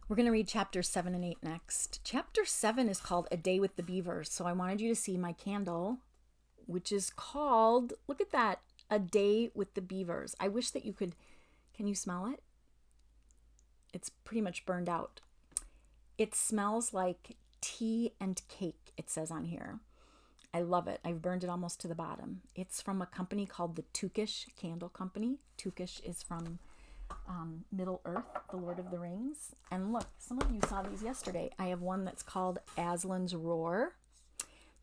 We're going to read chapters 7 and 8 next. Chapter 7 is called A Day with the Beavers. So I wanted you to see my candle, which is called, look at that, A Day with the Beavers. I wish that you could, can you smell it? It's pretty much burned out. It smells like tea and cake, it says on here. I love it. I've burned it almost to the bottom. It's from a company called the Tukish Candle Company. Tukish is from Middle Earth, the Lord of the Rings. And look, some of you saw these yesterday. I have one that's called A.S.L.A.N's Roar.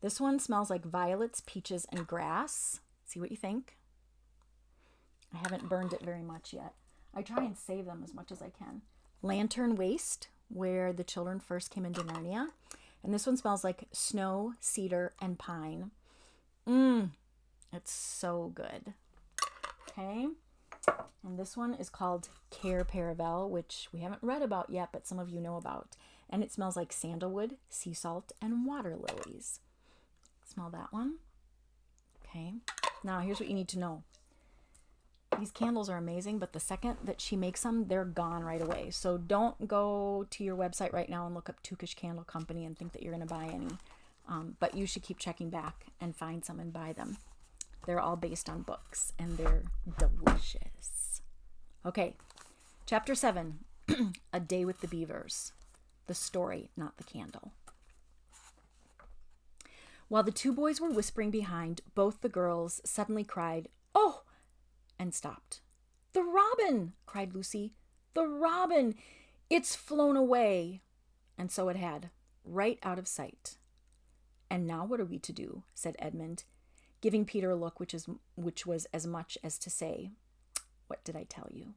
This one smells like violets, peaches, and grass. See what you think. I haven't burned it very much yet. I try and save them as much as I can. Lantern Waste, where the children first came into Narnia. And this one smells like snow, cedar, and pine. It's so good. Okay. And this one is called Care Paravel, which we haven't read about yet, but some of you know about. And it smells like sandalwood, sea salt, and water lilies. Smell that one. Okay. Now, here's what you need to know. These candles are amazing, but the second that she makes them, they're gone right away. So don't go to your website right now and look up Tukish Candle Company and think that you're going to buy any. But you should keep checking back and find some and buy them. They're all based on books, and they're delicious. Okay, chapter 7, A Day with the Beavers. The story, not the candle. While the two boys were whispering behind, both the girls suddenly cried, "Oh!" and stopped. "The robin!" cried Lucy. "The robin! It's flown away!" And so it had, right out of sight. "And now what are we to do?" said Edmund, giving Peter a look which was as much as to say, "What did I tell you?"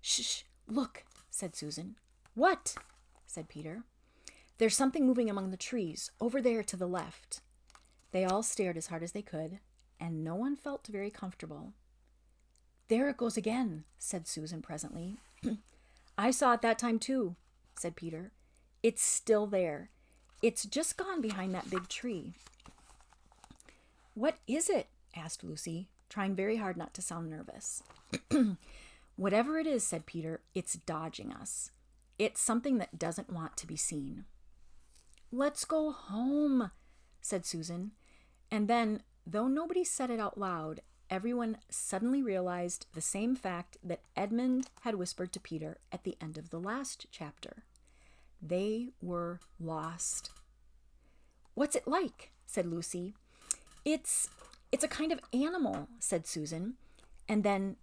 "Shh, look," said Susan. "What?" said Peter. "There's something moving among the trees, over there to the left." They all stared as hard as they could, and no one felt very comfortable. "There it goes again," said Susan presently. "I saw it that time too," said Peter. "It's still there. It's just gone behind that big tree." "What is it?" asked Lucy, trying very hard not to sound nervous. "Whatever it is," said Peter, "it's dodging us. It's something that doesn't want to be seen." "Let's go home," said Susan. And then, though nobody said it out loud, everyone suddenly realized the same fact that Edmund had whispered to Peter at the end of the last chapter. They were lost. "What's it like?" said Lucy. It's a kind of animal," said Susan. And then,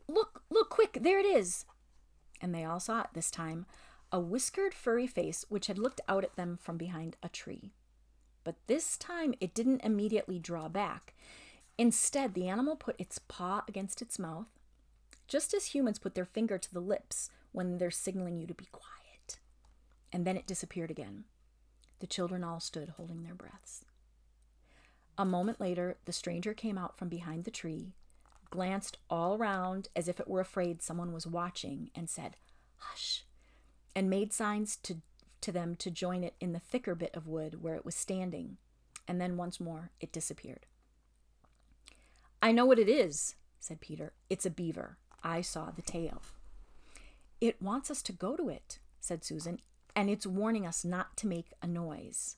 look, quick, there it is." And they all saw it this time, a whiskered, furry face which had looked out at them from behind a tree. But this time it didn't immediately draw back. Instead, the animal put its paw against its mouth, just as humans put their finger to the lips when they're signaling you to be quiet. And then it disappeared again. The children all stood holding their breaths. A moment later, the stranger came out from behind the tree, glanced all around as if it were afraid someone was watching, and said, "Hush," and made signs to them to join it in the thicker bit of wood where it was standing. And then once more it disappeared. "I know what it is," said Peter. "It's a beaver. I saw the tail." "It wants us to go to it," said Susan, "and it's warning us not to make a noise."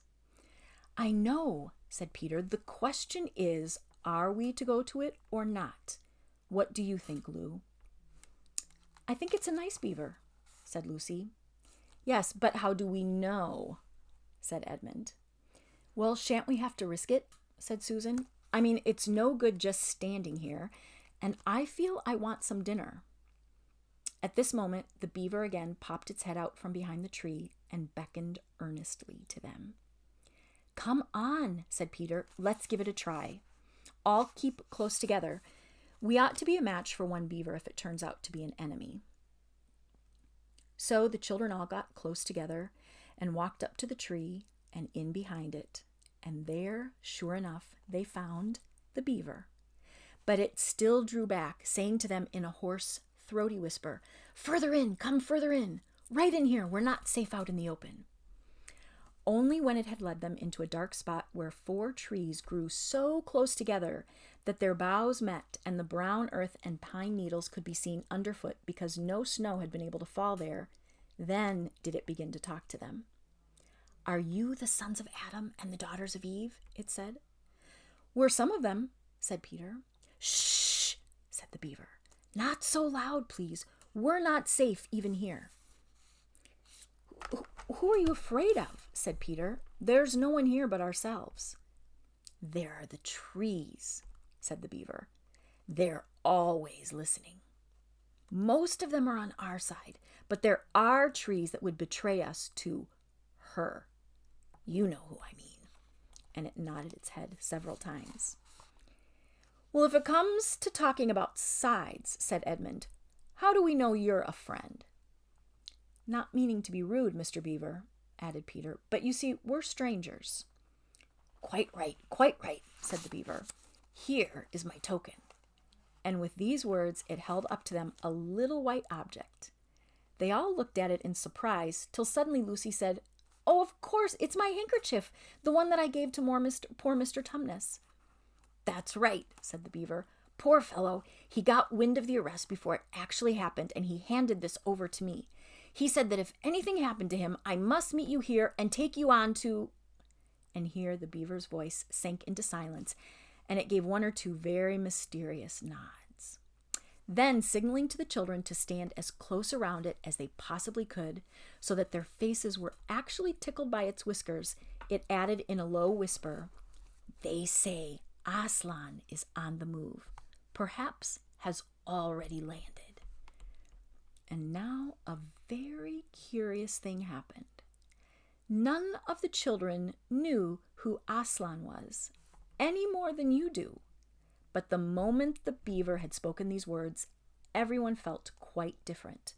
"I know," said Peter. "The question is, are we to go to it or not? What do you think, Lou?" "I think it's a nice beaver," said Lucy. "Yes, but how do we know?" said Edmund. "Well, shan't we have to risk it?" said Susan. "I mean, it's no good just standing here, and I feel I want some dinner." At this moment, the beaver again popped its head out from behind the tree and beckoned earnestly to them. "Come on," said Peter. "Let's give it a try. All keep close together. We ought to be a match for one beaver if it turns out to be an enemy." So the children all got close together and walked up to the tree and in behind it. And there, sure enough, they found the beaver. But it still drew back, saying to them in a hoarse, throaty whisper, "Further in, come further in. Right in here, we're not safe out in the open." Only when it had led them into a dark spot where 4 trees grew so close together that their boughs met and the brown earth and pine needles could be seen underfoot because no snow had been able to fall there, Then did it begin to talk to them. "Are you the sons of Adam and the daughters of Eve?" it said. "We're some of them," said Peter. "Shh," said the beaver. "Not so loud, please. We're not safe even here." "Who are you afraid of?" said Peter. "There's no one here but ourselves." "There are the trees," said the beaver. "They're always listening. Most of them are on our side, but there are trees that would betray us to her. You know who I mean." And it nodded its head several times. "Well, if it comes to talking about sides," said Edmund, "how do we know you're a friend?" "Not meaning to be rude, Mr. Beaver," added Peter, "but you see, we're strangers." Quite right," said the beaver. "Here is my token." And with these words, it held up to them a little white object. They all looked at it in surprise, till suddenly Lucy said, "Oh, of course, it's my handkerchief, the one that I gave to poor Mr. Tumnus." "That's right," said the beaver. "Poor fellow, he got wind of the arrest before it actually happened, and he handed this over to me. He said that if anything happened to him, I must meet you here and take you on to—" And here the beaver's voice sank into silence, and it gave one or two very mysterious nods. Then, signaling to the children to stand as close around it as they possibly could, so that their faces were actually tickled by its whiskers, it added in a low whisper, "They say A.S.L.A.N is on the move. Perhaps has already landed." And now a very curious thing happened. None of the children knew who A.S.L.A.N was, any more than you do. But the moment the beaver had spoken these words, everyone felt quite different.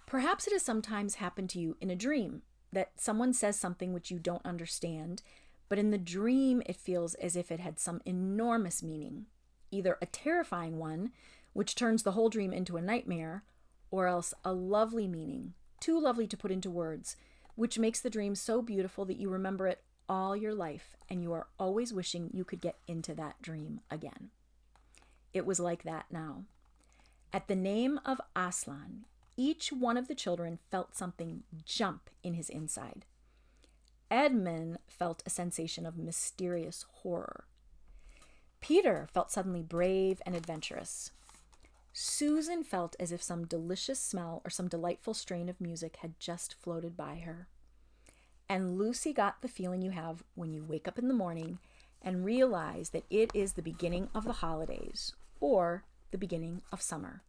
Perhaps it has sometimes happened to you in a dream that someone says something which you don't understand, but in the dream it feels as if it had some enormous meaning, either a terrifying one, which turns the whole dream into a nightmare, or else a lovely meaning, too lovely to put into words, which makes the dream so beautiful that you remember it all your life and you are always wishing you could get into that dream again. It was like that now. At the name of A.S.L.A.N, each one of the children felt something jump in his inside. Edmund felt a sensation of mysterious horror. Peter felt suddenly brave and adventurous. Susan felt as if some delicious smell or some delightful strain of music had just floated by her. And Lucy got the feeling you have when you wake up in the morning and realize that it is the beginning of the holidays or the beginning of summer.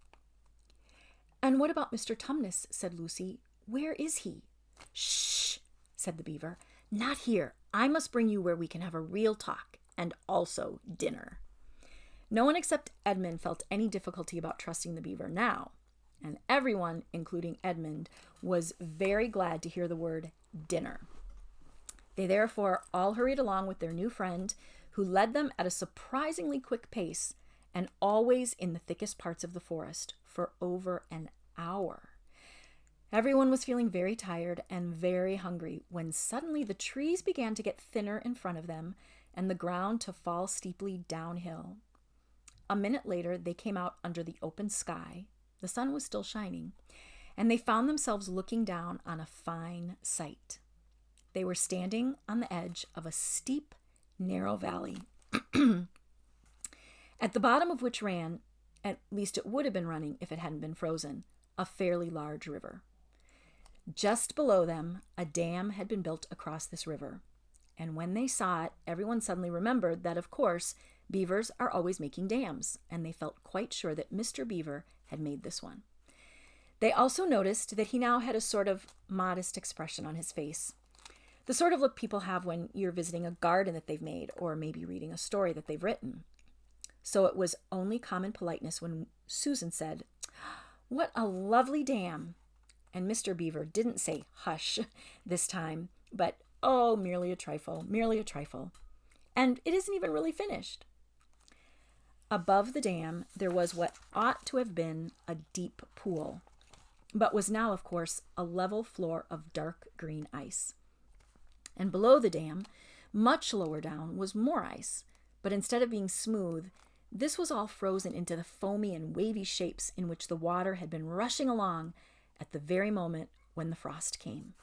"And what about Mr. Tumnus?" said Lucy. "Where is he?" "Shh," said the beaver. "Not here. I must bring you where we can have a real talk and also dinner." No one except Edmund felt any difficulty about trusting the beaver now, and everyone, including Edmund, was very glad to hear the word dinner. They therefore all hurried along with their new friend, who led them at a surprisingly quick pace, and always in the thickest parts of the forest, for over an hour. Everyone was feeling very tired and very hungry when suddenly the trees began to get thinner in front of them and the ground to fall steeply downhill. A minute later, they came out under the open sky. The sun was still shining, and they found themselves looking down on a fine sight. They were standing on the edge of a steep, narrow valley, at the bottom of which ran, at least it would have been running if it hadn't been frozen, a fairly large river. Just below them, a dam had been built across this river, and when they saw it, everyone suddenly remembered that, of course, beavers are always making dams, and they felt quite sure that Mr. Beaver had made this one. They also noticed that he now had a sort of modest expression on his face, the sort of look people have when you're visiting a garden that they've made, or maybe reading a story that they've written. So it was only common politeness when Susan said, "What a lovely dam!" And Mr. Beaver didn't say hush this time, but oh, merely a trifle. And it isn't even really finished. Above the dam, there was what ought to have been a deep pool, but was now, of course, a level floor of dark green ice. And below the dam, much lower down, was more ice, but instead of being smooth, this was all frozen into the foamy and wavy shapes in which the water had been rushing along at the very moment when the frost came.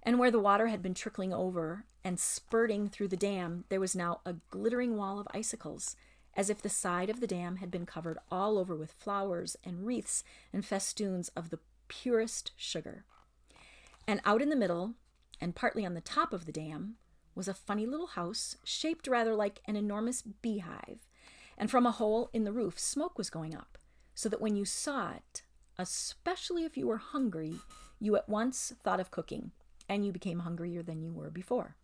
And where the water had been trickling over and spurting through the dam, there was now a glittering wall of icicles, as if the side of the dam had been covered all over with flowers and wreaths and festoons of the purest sugar. And out in the middle, and partly on the top of the dam, was a funny little house shaped rather like an enormous beehive. And from a hole in the roof, smoke was going up, so that when you saw it, especially if you were hungry, you at once thought of cooking, and you became hungrier than you were before.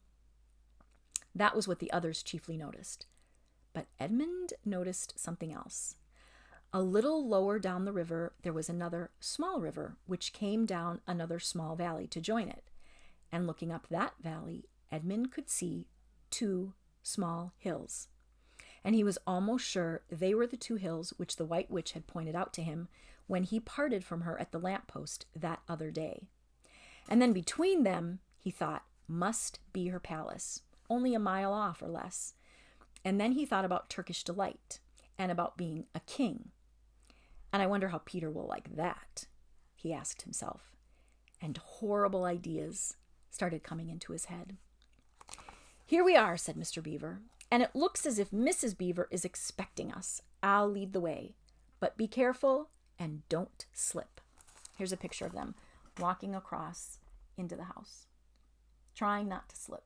That was what the others chiefly noticed. But Edmund noticed something else. A little lower down the river, there was another small river, which came down another small valley to join it. And looking up that valley, Edmund could see 2 small hills. And he was almost sure they were the 2 hills which the White Witch had pointed out to him when he parted from her at the lamppost that other day. And then between them, he thought, must be her palace, only a mile off or less. And then he thought about Turkish delight and about being a king. And I wonder how Peter will like that, he asked himself. And horrible ideas started coming into his head. Here we are, said Mr. Beaver, and it looks as if Mrs. Beaver is expecting us. I'll lead the way, but be careful and don't slip. Here's a picture of them walking across into the house, trying not to slip.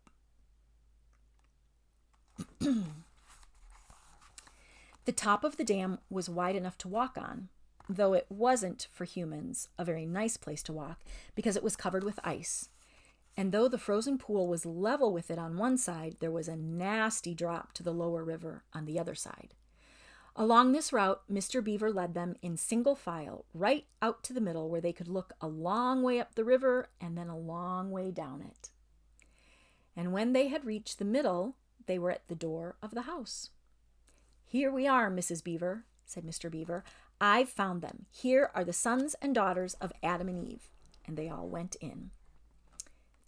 The top of the dam was wide enough to walk on, though it wasn't, for humans, a very nice place to walk because it was covered with ice. And though the frozen pool was level with it on one side, there was a nasty drop to the lower river on the other side. Along this route, Mr. Beaver led them in single file right out to the middle where they could look a long way up the river and then a long way down it. And when they had reached the middle, they were at the door of the house. Here we are, Mrs. Beaver, said Mr. Beaver. I've found them. Here are the sons and daughters of Adam and Eve. And they all went in.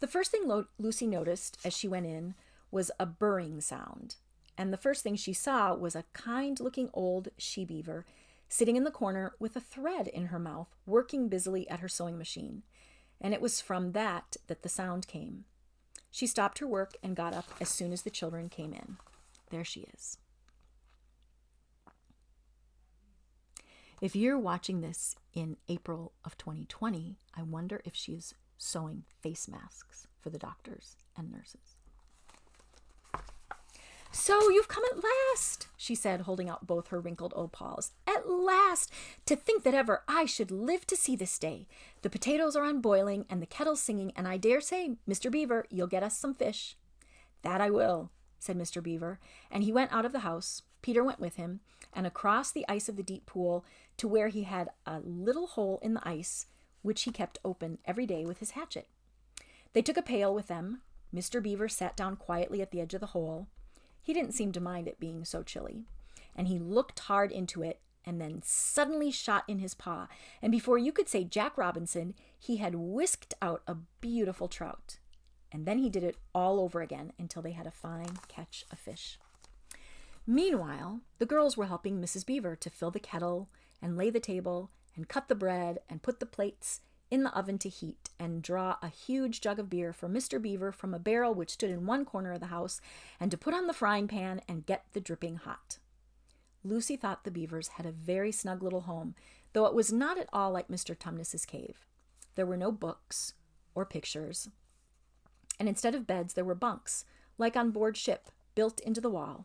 The first thing Lucy noticed as she went in was a burring sound. And the first thing she saw was a kind-looking old she-beaver sitting in the corner with a thread in her mouth, working busily at her sewing machine. And it was from that the sound came. She stopped her work and got up as soon as the children came in. There she is. If you're watching this in April of 2020, I wonder if she is sewing face masks for the doctors and nurses. So you've come at last, she said, holding out both her wrinkled old paws. At last! To think that ever I should live to see this day. The potatoes are on boiling and the kettle's singing, and I dare say, Mr. Beaver, you'll get us some fish. That I will, said Mr. Beaver, and he went out of the house. Peter went with him, and across the ice of the deep pool to where he had a little hole in the ice, which he kept open every day with his hatchet. They took a pail with them. Mr. Beaver sat down quietly at the edge of the hole. He didn't seem to mind it being so chilly, and he looked hard into it and then suddenly shot in his paw, and before you could say Jack Robinson, he had whisked out a beautiful trout. And then he did it all over again until they had a fine catch of fish. Meanwhile, the girls were helping Mrs. Beaver to fill the kettle and lay the table and cut the bread and put the plates in the oven to heat and draw a huge jug of beer for Mr. Beaver from a barrel which stood in one corner of the house and to put on the frying pan and get the dripping hot. Lucy thought the Beavers had a very snug little home, though it was not at all like Mr. Tumnus's cave. There were no books or pictures, and instead of beds there were bunks, like on board ship, built into the wall.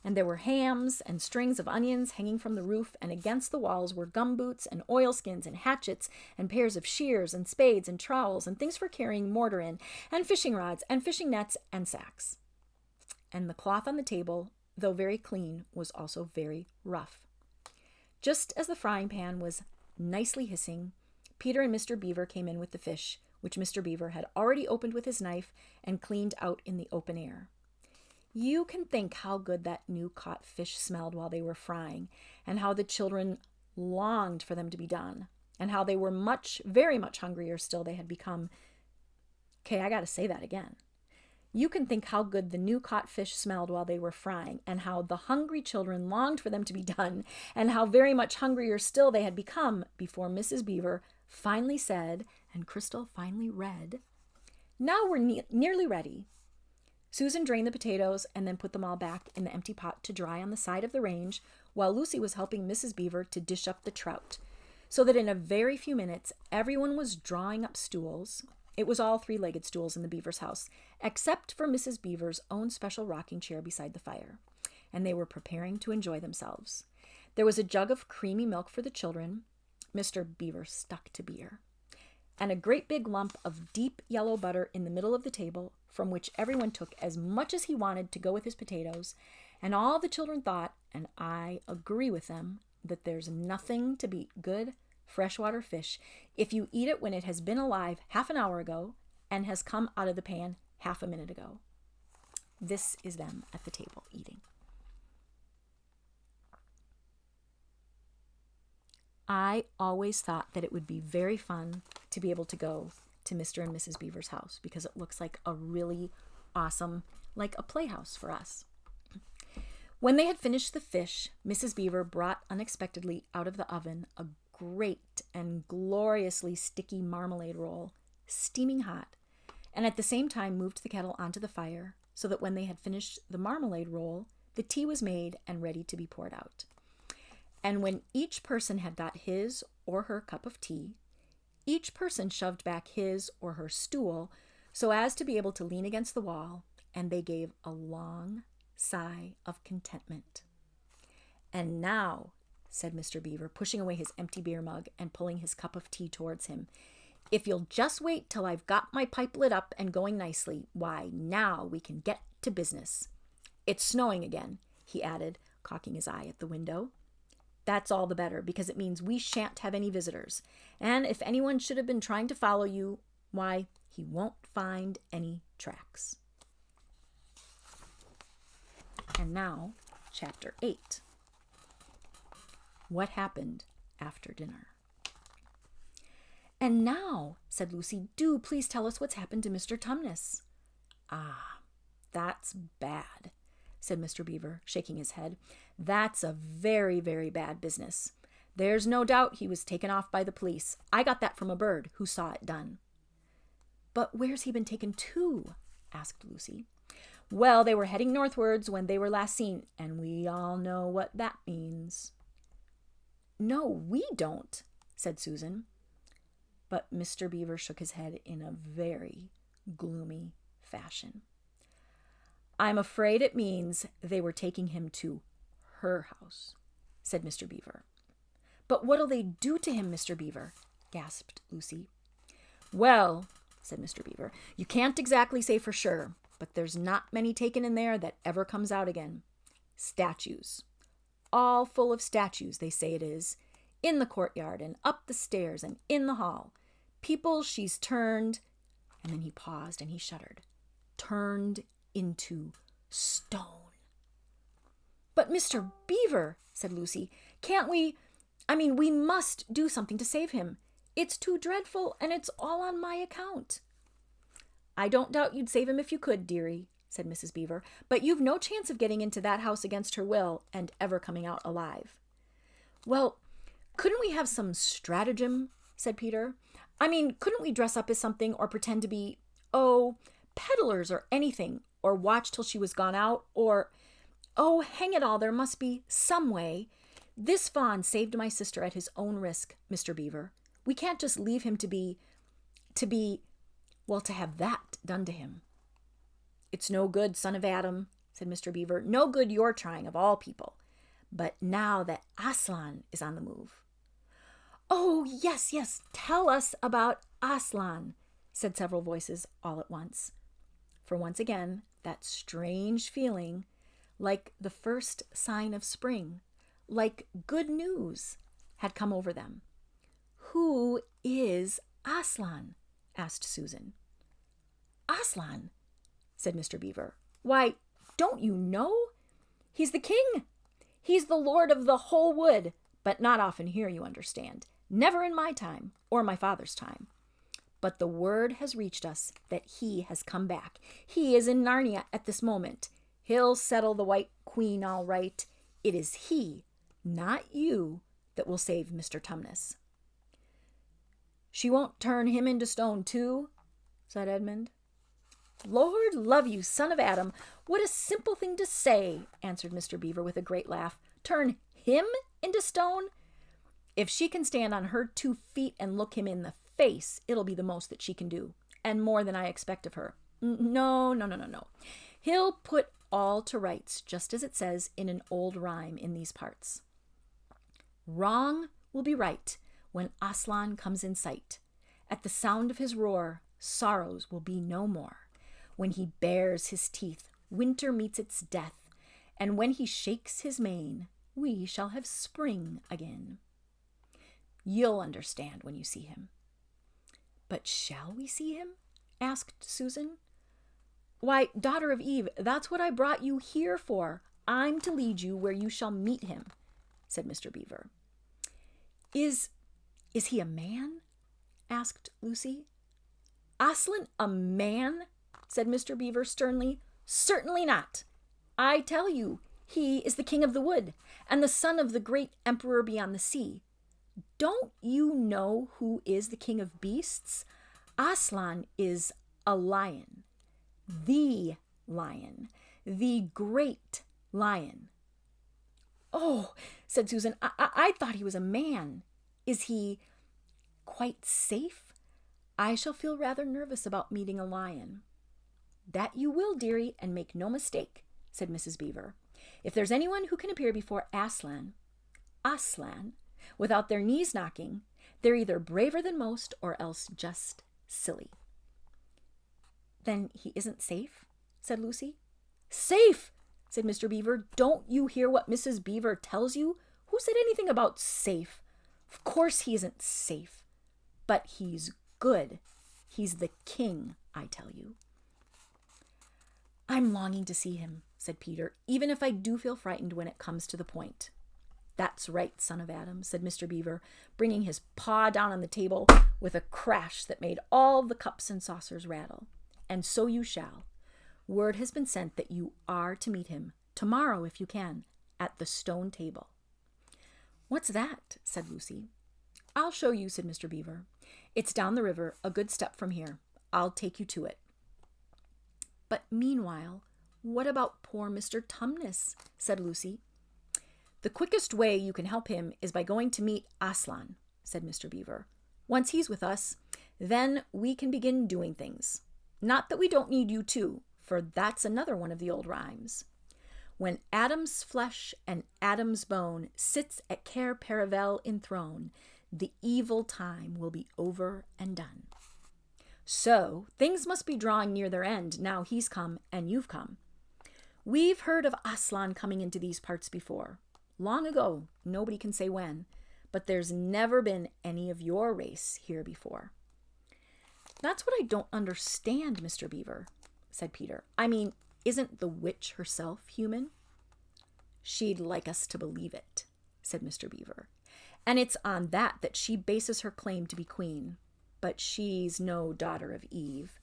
And there were hams and strings of onions hanging from the roof, and against the walls were gumboots and oilskins and hatchets and pairs of shears and spades and trowels and things for carrying mortar in, and fishing rods and fishing nets and sacks. And the cloth on the table, though very clean, was also very rough. Just as the frying pan was nicely hissing, Peter and Mr. Beaver came in with the fish, which Mr. Beaver had already opened with his knife and cleaned out in the open air. You can think how good that new caught fish smelled while they were frying, and how the children longed for them to be done, and how they were very much hungrier still they had become. Okay, I gotta say that again. You can think how good the new caught fish smelled while they were frying, and how the hungry children longed for them to be done, and how very much hungrier still they had become before Mrs. Beaver finally said, and Crystal finally read, "Now we're nearly ready." Susan drained the potatoes and then put them all back in the empty pot to dry on the side of the range, while Lucy was helping Mrs. Beaver to dish up the trout, so that in a very few minutes everyone was drawing up stools. It was all three-legged stools in the Beavers' house, except for Mrs. Beaver's own special rocking chair beside the fire, and they were preparing to enjoy themselves. There was a jug of creamy milk for the children. Mr. Beaver stuck to beer. And a great big lump of deep yellow butter in the middle of the table, from which everyone took as much as he wanted to go with his potatoes, and all the children thought, and I agree with them, that there's nothing to beat good freshwater fish if you eat it when it has been alive half an hour ago and has come out of the pan half a minute ago. This is them at the table eating. I always thought that it would be very fun to be able to go to Mr. and Mrs. Beaver's house because it looks like a really awesome, like a playhouse for us. When they had finished the fish, Mrs. Beaver brought unexpectedly out of the oven a great and gloriously sticky marmalade roll, steaming hot, and at the same time moved the kettle onto the fire so that when they had finished the marmalade roll, the tea was made and ready to be poured out. And when each person had got his or her cup of tea, each person shoved back his or her stool so as to be able to lean against the wall, and they gave a long sigh of contentment. "And now," said Mr. Beaver, pushing away his empty beer mug and pulling his cup of tea towards him, "if you'll just wait till I've got my pipe lit up and going nicely, why, now we can get to business. It's snowing again," he added, cocking his eye at the window. "That's all the better, because it means we shan't have any visitors. And if anyone should have been trying to follow you, why, he won't find any tracks." And now, Chapter 8. What happened after dinner? "And now," said Lucy, "do please tell us what's happened to Mr. Tumnus." "Ah, that's bad," said Mr. Beaver, shaking his head. "That's a very, very bad business. There's no doubt he was taken off by the police. I got that from a bird who saw it done." "But where's he been taken to?" asked Lucy. "Well, they were heading northwards when they were last seen, and we all know what that means." "No, we don't," said Susan. But Mr. Beaver shook his head in a very gloomy fashion. "I'm afraid it means they were taking him to her house," said Mr. Beaver. "But what'll they do to him, Mr. Beaver?" gasped Lucy. "Well," said Mr. Beaver, "you can't exactly say for sure, but there's not many taken in there that ever comes out again. Statues. All full of statues, they say it is, in the courtyard and up the stairs and in the hall. People she's turned," and then he paused and he shuddered, "turned into stone." "But Mr. Beaver," said Lucy, "can't we, we must do something to save him. It's too dreadful, and it's all on my account." "I don't doubt you'd save him if you could, dearie," said Mrs. Beaver, "but you've no chance of getting into that house against her will and ever coming out alive." "Well, couldn't we have some stratagem?" said Peter. Couldn't we dress up as something or pretend to be, peddlers or anything, or watch till she was gone out, or, hang it all, there must be some way. This fawn saved my sister at his own risk, Mr. Beaver. We can't just leave him to have that done to him." "It's no good, son of Adam," said Mr. Beaver. "No good your trying, of all people. But now that A.S.L.A.N is on the move." "Oh, yes, tell us about A.S.L.A.N, said several voices all at once. For once again, that strange feeling, like the first sign of spring, like good news, had come over them. "Who is A.S.L.A.N? asked Susan. "A.S.L.A.N, said Mr. Beaver. "Why, don't you know? He's the king. He's the lord of the whole wood, but not often here, you understand. Never in my time, or my father's time. But the word has reached us that he has come back. He is in Narnia at this moment. He'll settle the White Queen all right. It is he, not you, that will save Mr. Tumnus." She won't turn him into stone too, said Edmund. Lord love you, son of Adam, what a simple thing to say, answered Mr. Beaver with a great laugh. Turn him into stone? If she can stand on her 2 feet and look him in the face, it'll be the most that she can do, and more than I expect of her. No. He'll put all to rights, just as it says in an old rhyme in these parts. Wrong will be right when A.S.L.A.N comes in sight. At the sound of his roar, sorrows will be no more. When he bares his teeth, winter meets its death, and when he shakes his mane, we shall have spring again. You'll understand when you see him. But shall we see him? Asked Susan. Why, daughter of Eve, that's what I brought you here for. I'm to lead you where you shall meet him, said Mr. Beaver. Is he a man? Asked Lucy. A.S.L.A.N a man? Said Mr. Beaver sternly. Certainly not. I tell you, he is the king of the wood, and the son of the great emperor beyond the sea. Don't you know who is the king of beasts? A.S.L.A.N is a lion. The lion. The great lion. Oh, said Susan, I thought he was a man. Is he quite safe? I shall feel rather nervous about meeting a lion. That you will, dearie, and make no mistake, said Mrs. Beaver. If there's anyone who can appear before A.S.L.A.N, without their knees knocking, they're either braver than most or else just silly. Then he isn't safe? Said Lucy. Safe, said Mr. Beaver. Don't you hear what Mrs. Beaver tells you? Who said anything about safe? Of course he isn't safe. But he's good. He's the king, I tell you. I'm longing to see him, said Peter, even if I do feel frightened when it comes to the point. That's right, son of Adam, said Mr. Beaver, bringing his paw down on the table with a crash that made all the cups and saucers rattle. And so you shall. Word has been sent that you are to meet him, tomorrow if you can, at the stone table. What's that? Said Lucy. I'll show you, said Mr. Beaver. It's down the river, a good step from here. I'll take you to it. But meanwhile, what about poor Mr. Tumnus? Said Lucy. The quickest way you can help him is by going to meet A.S.L.A.N, said Mr. Beaver. Once he's with us, then we can begin doing things. Not that we don't need you too, for that's another one of the old rhymes. When Adam's flesh and Adam's bone sits at Cair Paravel enthroned, the evil time will be over and done. So things must be drawing near their end now he's come and you've come. We've heard of A.S.L.A.N coming into these parts before. Long ago, nobody can say when, but there's never been any of your race here before. That's what I don't understand, Mr. Beaver, said Peter. I mean, isn't the witch herself human? She'd like us to believe it, said Mr. Beaver. And it's on that she bases her claim to be queen. But she's no daughter of Eve.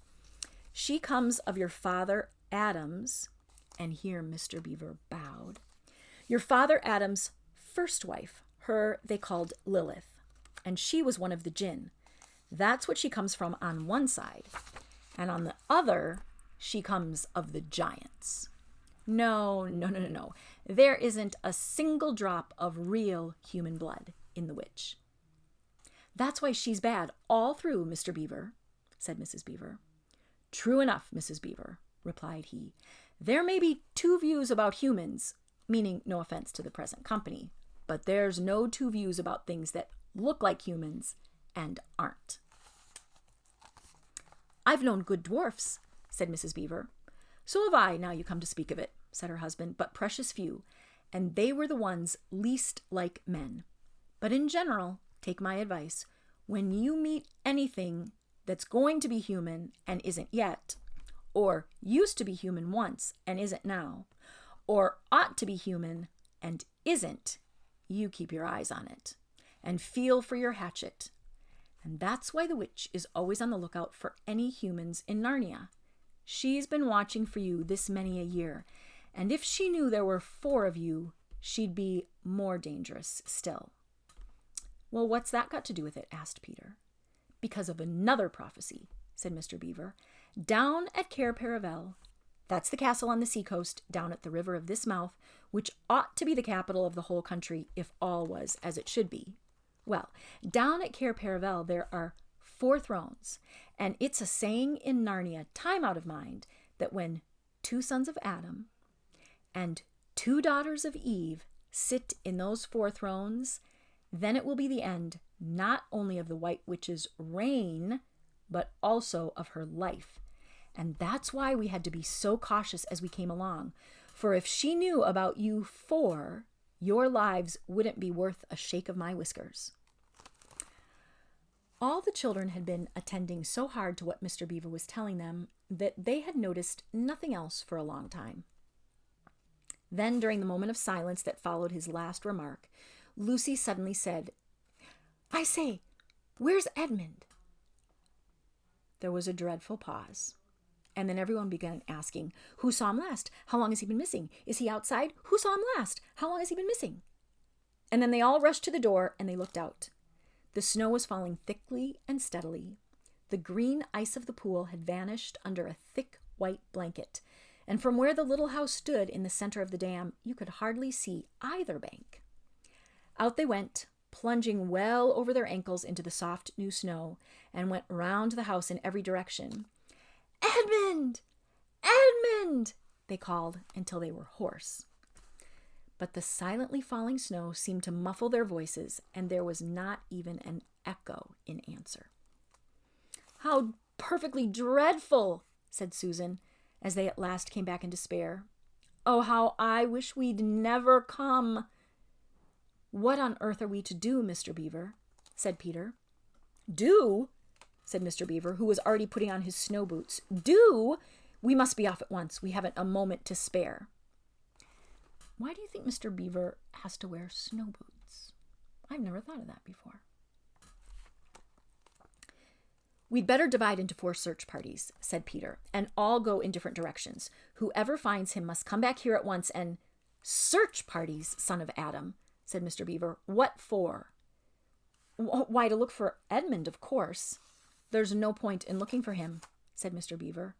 She comes of your father Adam's, and here Mr. Beaver bowed, your father Adam's first wife. Her they called Lilith, and she was one of the jinn. That's what she comes from on one side. And on the other, she comes of the giants. No. There isn't a single drop of real human blood in the witch. That's why she's bad all through, Mr. Beaver, said Mrs. Beaver. True enough, Mrs. Beaver, replied he. There may be 2 views about humans, meaning no offense to the present company, but there's no 2 views about things that look like humans and aren't. I've known good dwarfs, said Mrs. Beaver. So have I, now you come to speak of it, said her husband, but precious few, and they were the ones least like men. But in general, take my advice, when you meet anything that's going to be human and isn't yet, or used to be human once and isn't now, or ought to be human and isn't, you keep your eyes on it and feel for your hatchet. And that's why the witch is always on the lookout for any humans in Narnia. She's been watching for you this many a year, and if she knew there were 4 of you, she'd be more dangerous still. Well, what's that got to do with it? Asked Peter. because of another prophecy, said Mr. Beaver. Down at Cair Paravel, that's the castle on the seacoast down at the river of this mouth, which ought to be the capital of the whole country if all was as it should be. Well, down at Cair Paravel there are 4 thrones, and it's a saying in Narnia, time out of mind, that when 2 sons of Adam and 2 daughters of Eve sit in those 4 thrones, then it will be the end not only of the White Witch's reign, but also of her life. And that's why we had to be so cautious as we came along. For if she knew about you 4, your lives wouldn't be worth a shake of my whiskers. All the children had been attending so hard to what Mr. Beaver was telling them that they had noticed nothing else for a long time. Then, during the moment of silence that followed his last remark, Lucy suddenly said, "I say, where's Edmund?" There was a dreadful pause. And then everyone began asking, "Who saw him last? How long has he been missing? Is he outside? Who saw him last? How long has he been missing?" And then they all rushed to the door and they looked out. The snow was falling thickly and steadily. The green ice of the pool had vanished under a thick white blanket, and from where the little house stood in the center of the dam, you could hardly see either bank. Out they went, plunging well over their ankles into the soft new snow, and went round the house in every direction. "Edmund! Edmund!" they called until they were hoarse. But the silently falling snow seemed to muffle their voices, and there was not even an echo in answer. "How perfectly dreadful!" said Susan, as they at last came back in despair. "Oh, how I wish we'd never come!" "What on earth are we to do, Mr. Beaver?" said Peter. "Do?" said Mr. Beaver, who was already putting on his snow boots. "Do? We must be off at once. We haven't a moment to spare." Why do you think Mr. Beaver has to wear snow boots? I've never thought of that before. "We'd better divide into 4 search parties," said Peter, "and all go in different directions. Whoever finds him must come back here at once and—" "Search parties, son of Adam," said Mr. Beaver. "What for?" "Why, to look for Edmund, of course." "There's no point in looking for him," said Mr. Beaver.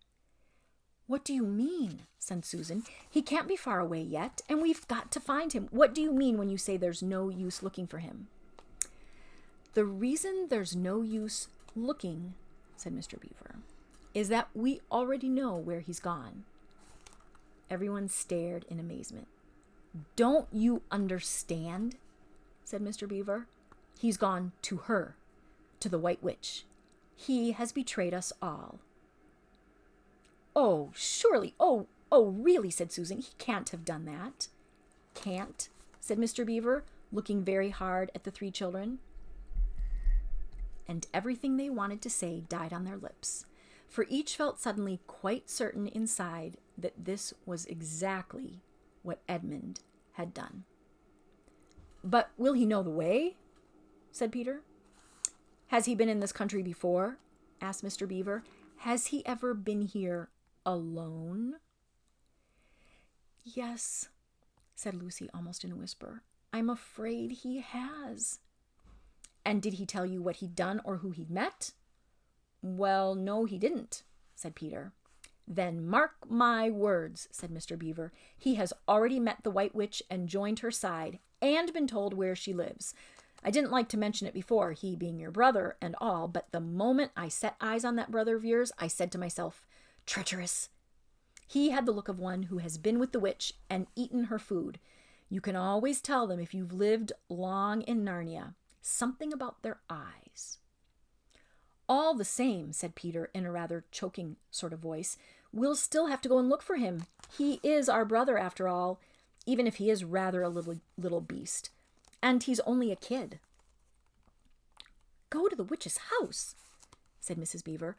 "What do you mean?" said Susan. "He can't be far away yet, and we've got to find him. What do you mean when you say there's no use looking for him?" "The reason there's no use looking," said Mr. Beaver, "is that we already know where he's gone." Everyone stared in amazement. "Don't you understand?" said Mr. Beaver. "He's gone to her, to the White Witch. He has betrayed us all." "Oh, surely, oh, really," said Susan. "He can't have done that." "Can't," said Mr. Beaver, looking very hard at the 3 children. And everything they wanted to say died on their lips, for each felt suddenly quite certain inside that this was exactly what Edmund had done. "But will he know the way?" said Peter. "Has he been in this country before?" asked Mr. Beaver. "Has he ever been here alone?" "Yes," said Lucy almost in a whisper. "I'm afraid he has." "And did he tell you what he'd done or who he'd met?" "Well, no, he didn't," said Peter. "Then mark my words," said Mr. Beaver. "He has already met the White Witch and joined her side, and been told where she lives. I didn't like to mention it before, he being your brother and all, but the moment I set eyes on that brother of yours, I said to myself, 'Treacherous!' He had the look of one who has been with the witch and eaten her food. You can always tell them if you've lived long in Narnia. Something about their eyes." "All the same," said Peter in a rather choking sort of voice, "we'll still have to go and look for him. He is our brother after all, even if he is rather a little beast. And he's only a kid." "Go to the witch's house," said Mrs. Beaver.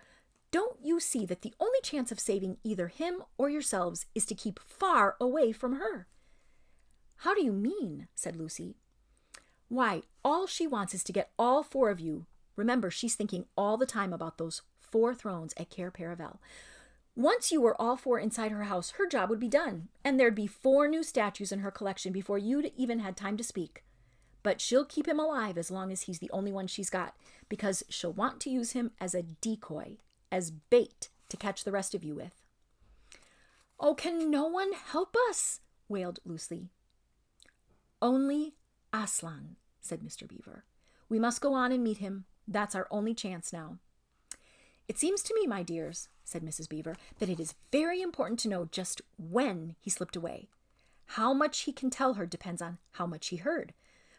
"Don't you see that the only chance of saving either him or yourselves is to keep far away from her?" "How do you mean?" said Lucy. "Why, all she wants is to get all 4 of you. Remember, she's thinking all the time about those 4 thrones at Cair Paravel. Once you were all 4 inside her house, her job would be done, and there'd be 4 new statues in her collection before you'd even had time to speak. but she'll keep him alive as long as he's the only one she's got, because she'll want to use him as a decoy, as bait to catch the rest of you with." "Oh, can no one help us?" wailed Lucy. "Only A.S.L.A.N, said Mr. Beaver. "We must go on and meet him. That's our only chance now." "It seems to me, my dears," said Mrs. Beaver, "that it is very important to know just when he slipped away. How much he can tell her depends on how much he heard.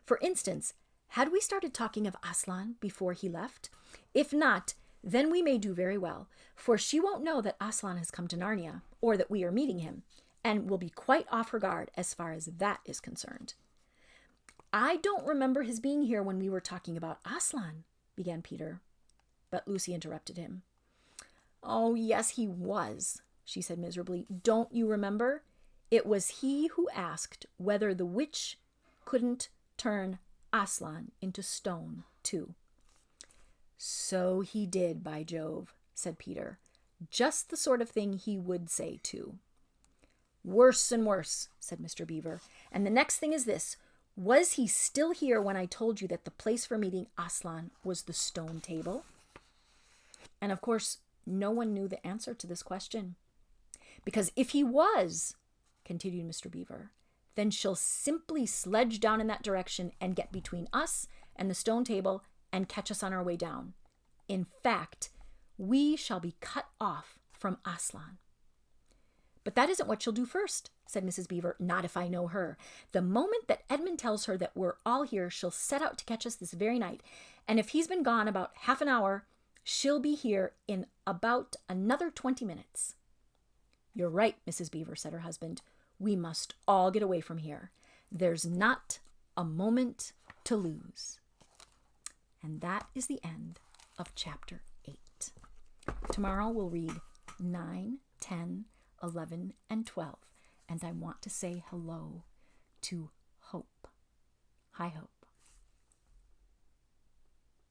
For instance, had we started talking of A.S.L.A.N before he left? If not, then we may do very well, for she won't know that A.S.L.A.N has come to Narnia, or that we are meeting him, and will be quite off her guard as far as that is concerned." "I don't remember his being here when we were talking about A.S.L.A.N, began Peter. But Lucy interrupted him. "Oh, yes, he was," she said miserably. "Don't you remember? It was he who asked whether the witch couldn't turn A.S.L.A.N into stone, too." "So he did, by Jove," said Peter. "Just the sort of thing he would say, too." "Worse and worse," said Mr. Beaver. "And the next thing is this. Was he still here when I told you that the place for meeting A.S.L.A.N was the stone table?" And of course, no one knew the answer to this question. "Because if he was," continued Mr. Beaver, "then she'll simply sledge down in that direction and get between us and the stone table and catch us on our way down. In fact, we shall be cut off from A.S.L.A.N. "But that isn't what she'll do first," said Mrs. Beaver. "Not if I know her. The moment that Edmund tells her that we're all here, she'll set out to catch us this very night. And if he's been gone about half an hour, she'll be here in about another 20 minutes. "You're right, Mrs. Beaver," said her husband. "We must all get away from here. There's not a moment to lose." And that is the end of chapter 8. Tomorrow we'll read 9, 10, 11, and 12. And I want to say hello to Hope. Hi, Hope.